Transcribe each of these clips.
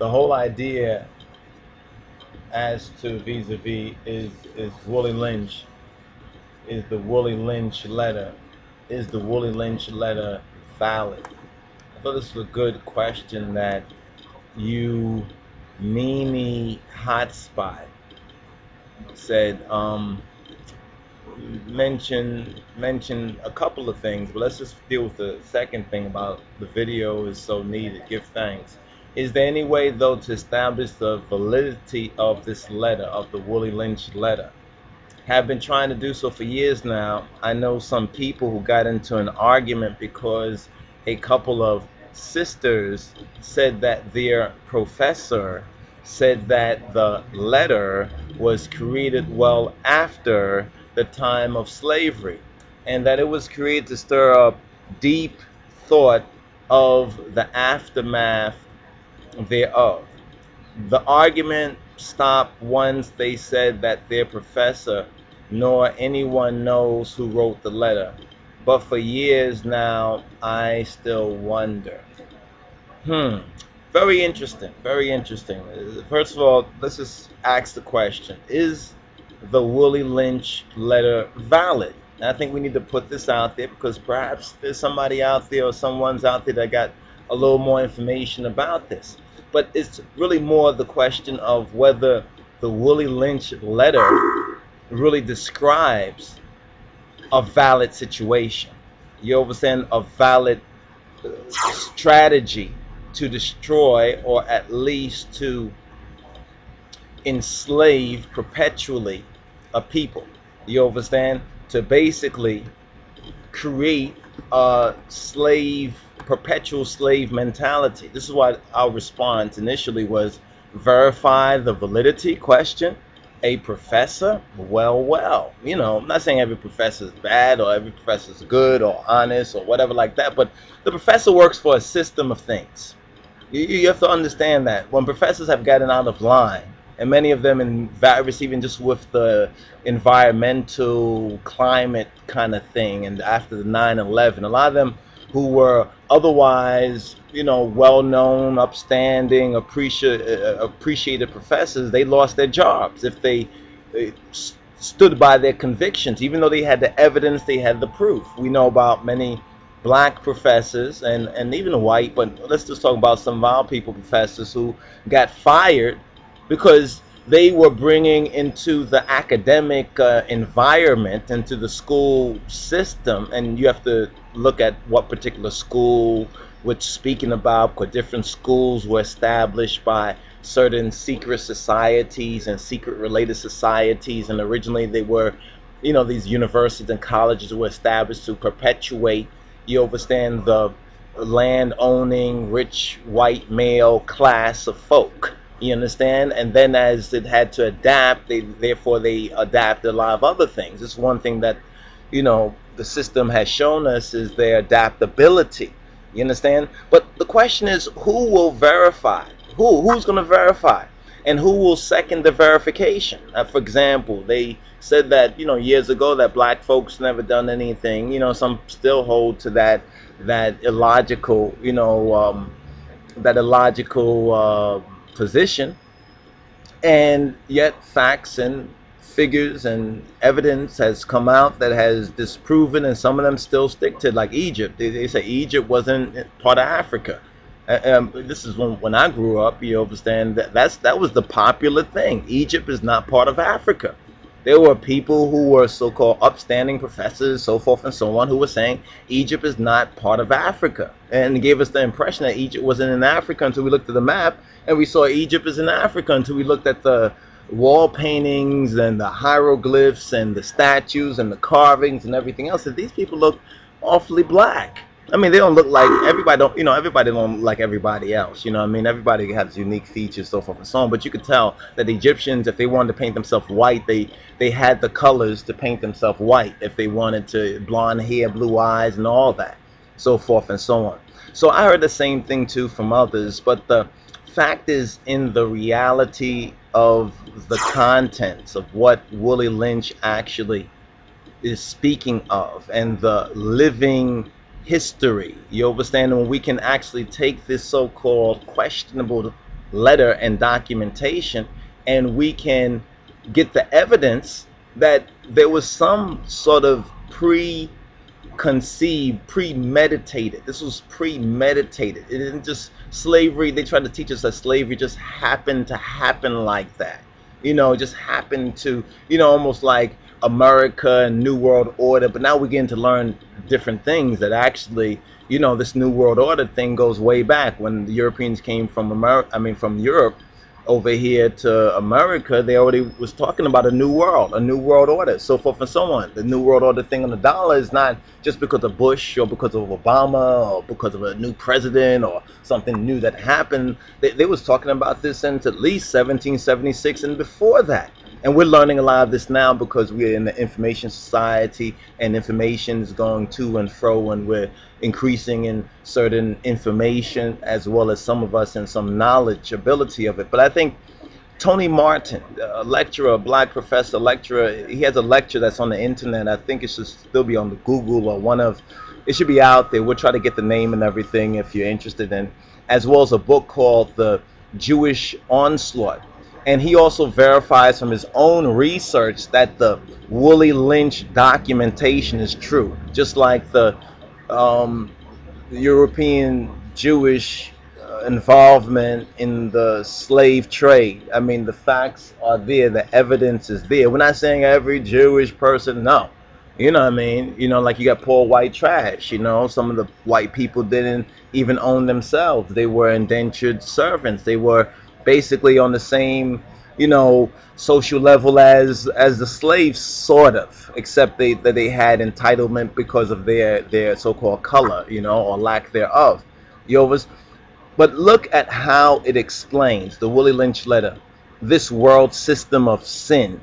the whole idea as to vis-a-vis is Willie Lynch, is the Willie Lynch letter, is the Willie Lynch letter valid? I thought this was a good question that you, Mimi Hotspot, said. Mention a couple of things, but let's just deal with the second thing about the video is so needed. Give thanks. Is there any way though to establish the validity of this letter, of the Willie Lynch letter? Have been trying to do so for years now. I know some people who got into an argument because a couple of sisters said that their professor said that the letter was created well after the time of slavery, and that it was created to stir up deep thought of the aftermath thereof. The argument stopped once they said that their professor nor anyone knows who wrote the letter. But for years now, I still wonder. Very interesting, very interesting. First of all, let's just ask the question, is the Willie Lynch letter valid? And I think we need to put this out there because perhaps there's somebody out there or someone's out there that got a little more information about this. But it's really more the question of whether the Willie Lynch letter really describes a valid situation. You understand? A valid strategy to destroy or at least to enslave perpetually a people. You understand? To basically create a perpetual slave mentality. This is why our response initially was verify the validity question. A professor? Well, you know, I'm not saying every professor is bad or every professor is good or honest or whatever like that, but the professor works for a system of things. You have to understand that when professors have gotten out of line, and many of them in even just with the environmental climate kind of thing, and after the 9/11, a lot of them who were otherwise, you know, well-known, upstanding, appreciated professors, they lost their jobs if they stood by their convictions, even though they had the evidence, they had the proof. We know about many black professors and even white, but let's just talk about some of our people, professors who got fired because they were bringing into the academic environment, into the school system, and you have to look at what particular school we're speaking about, because different schools were established by certain secret societies and secret related societies, and originally they were, you know, these universities and colleges were established to perpetuate, you understand, the land owning rich white male class of folk. You understand? And then as it had to adapt, therefore they adapted a lot of other things. It's one thing that, you know, the system has shown us is their adaptability. You understand? But the question is, who will verify? Who's going to verify? And who will second the verification? For example, they said that, you know, years ago that black folks never done anything. You know, some still hold to that illogical, you know, position, and yet facts and figures and evidence has come out that has disproven, and some of them still stick to, like Egypt. They say Egypt wasn't part of Africa. This is when I grew up. You understand that was the popular thing. Egypt is not part of Africa. There were people who were so-called upstanding professors, so forth and so on, who were saying Egypt is not part of Africa, and gave us the impression that Egypt wasn't in Africa until we looked at the map, and we saw Egypt is in Africa until we looked at the wall paintings and the hieroglyphs and the statues and the carvings and everything else. That these people look awfully black. I mean, they don't look like everybody. Everybody don't look like everybody else. You know what I mean? Everybody has unique features, so forth and so on. But you could tell that the Egyptians, if they wanted to paint themselves white, they had the colors to paint themselves white. If they wanted to, blonde hair, blue eyes, and all that, so forth and so on. So I heard the same thing too from others. But the fact is, in the reality of the contents of what Willie Lynch actually is speaking of, and the living history, you understand, when we can actually take this so-called questionable letter and documentation, and we can get the evidence that there was some sort of preconceived, premeditated. This was premeditated. It didn't just slavery. They tried to teach us that slavery just happened to happen like that. You know, just happened to, you know, almost like America and New World Order. But now we're getting to learn different things that actually, you know, this New World Order thing goes way back when the Europeans came from America. I mean, from Europe over here to America, they already was talking about a new world order, so forth and so on. The new world order thing on the dollar is not just because of Bush or because of Obama or because of a new president or something new that happened. They was talking about this since at least 1776 and before that. And we're learning a lot of this now because we're in the information society and information is going to and fro, and we're increasing in certain information as well as some of us in some knowledge ability of it. But I think Tony Martin, a lecturer, a black professor, lecturer, he has a lecture that's on the internet. I think it should still be on the Google or it should be out there. We'll try to get the name and everything if you're interested in, as well as a book called The Jewish Onslaught. And he also verifies from his own research that the Willie Lynch documentation is true, just like the European Jewish involvement in the slave trade. I mean, the facts are there, the evidence is there. We're not saying every Jewish person, no. You know what I mean? You know, like you got poor white trash, you know, some of the white people didn't even own themselves. They were indentured servants. They were basically on the same, you know, social level as the slaves, sort of, except that they had entitlement because of their so-called color, you know, or lack thereof. But look at how it explains, the Willie Lynch letter, this world system of sin,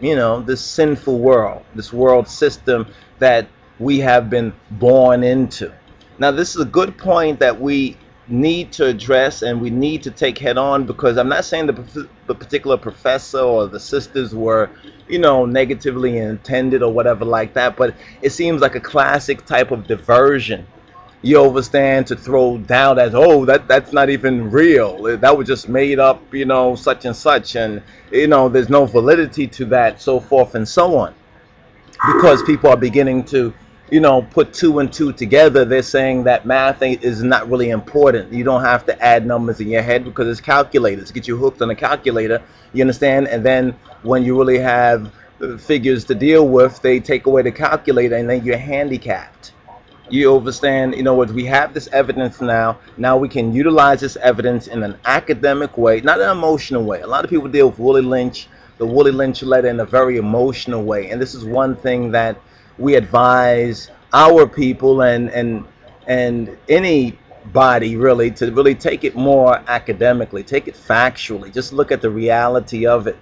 you know, this sinful world, this world system that we have been born into. Now, this is a good point that we need to address and we need to take head on, because I'm not saying the particular professor or the sisters were, you know, negatively intended or whatever like that, but it seems like a classic type of diversion, you understand, to throw doubt as, oh, that's not even real, that was just made up, you know, such and such, and you know, there's no validity to that, so forth and so on, because people are beginning to, you know, put 2 and 2 together. They're saying that math is not really important. You don't have to add numbers in your head because it's calculators. Get you hooked on a calculator, you understand? And then when you really have figures to deal with, they take away the calculator and then you're handicapped. You understand? You know what? We have this evidence now. Now we can utilize this evidence in an academic way, not an emotional way. A lot of people deal with Willie Lynch, the Willie Lynch letter, in a very emotional way. And this is one thing that we advise our people and anybody really to really take it more academically, take it factually, just look at the reality of it.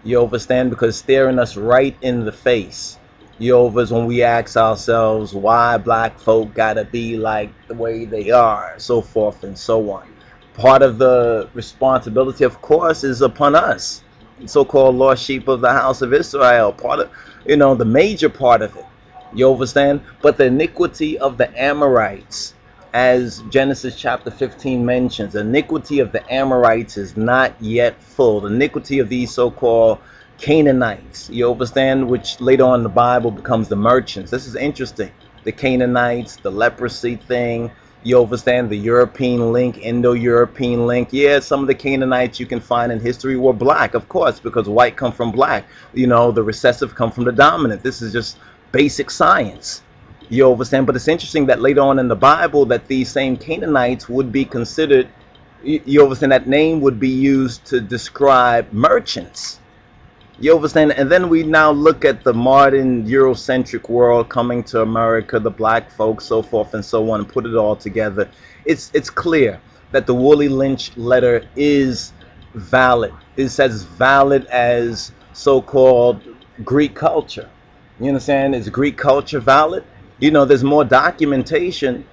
You understand? Because it's staring us right in the face. You overstand, when we ask ourselves why black folk gotta be like the way they are, so forth and so on. Part of the responsibility, of course, is upon us, so-called lost sheep of the house of Israel. Part of, you know, the major part of it. You understand? But the iniquity of the Amorites, as Genesis chapter 15 mentions, the iniquity of the Amorites is not yet full. The iniquity of these so-called Canaanites, you understand, which later on in the Bible becomes the merchants. This is interesting. The Canaanites, the leprosy thing, you understand, the European link, Indo-European link. Yeah, some of the Canaanites you can find in history were black, of course, because white come from black. You know, the recessive come from the dominant. This is just basic science, you understand? But it's interesting that later on in the Bible that these same Canaanites would be considered, you understand, that name would be used to describe merchants, you understand? And then we now look at the modern Eurocentric world coming to America, the black folks, so forth and so on, and put it all together. It's clear that the Willie Lynch letter is valid. It's as valid as so-called Greek culture. You understand? Is Greek culture valid? You know, there's more documentation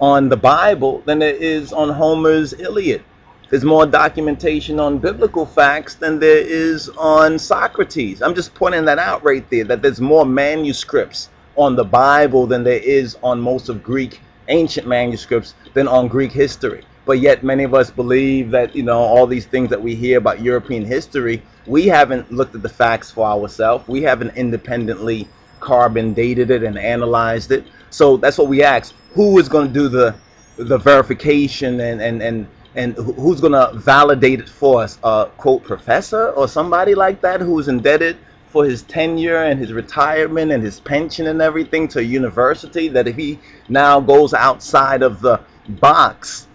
on the Bible than there is on Homer's Iliad. There's more documentation on biblical facts than there is on Socrates. I'm just pointing that out right there, that there's more manuscripts on the Bible than there is on most of Greek ancient manuscripts than on Greek history. but yet many of us believe that, you know, all these things that we hear about European history, we haven't looked at the facts for ourselves. We haven't independently carbon dated it and analyzed it. So that's what we ask: who is going to do the verification, and who's going to validate it for us? Quote, professor or somebody like that who's indebted for his tenure and his retirement and his pension and everything to a university, that if he now goes outside of the box,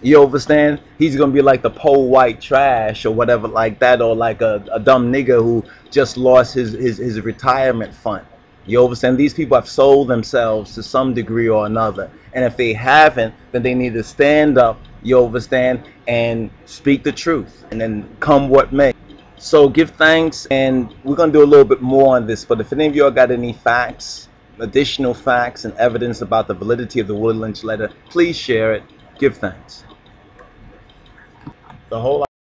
you understand, he's gonna be like the poor white trash or whatever like that, or like a dumb nigga who just lost his retirement fund. You understand? These people have sold themselves to some degree or another, and if they haven't, then they need to stand up, you understand, and speak the truth, and then come what may. So give thanks, and we're going to do a little bit more on this. But if any of y'all got any facts, additional facts and evidence about the validity of the Willie Lynch letter, please share it. Give thanks. The whole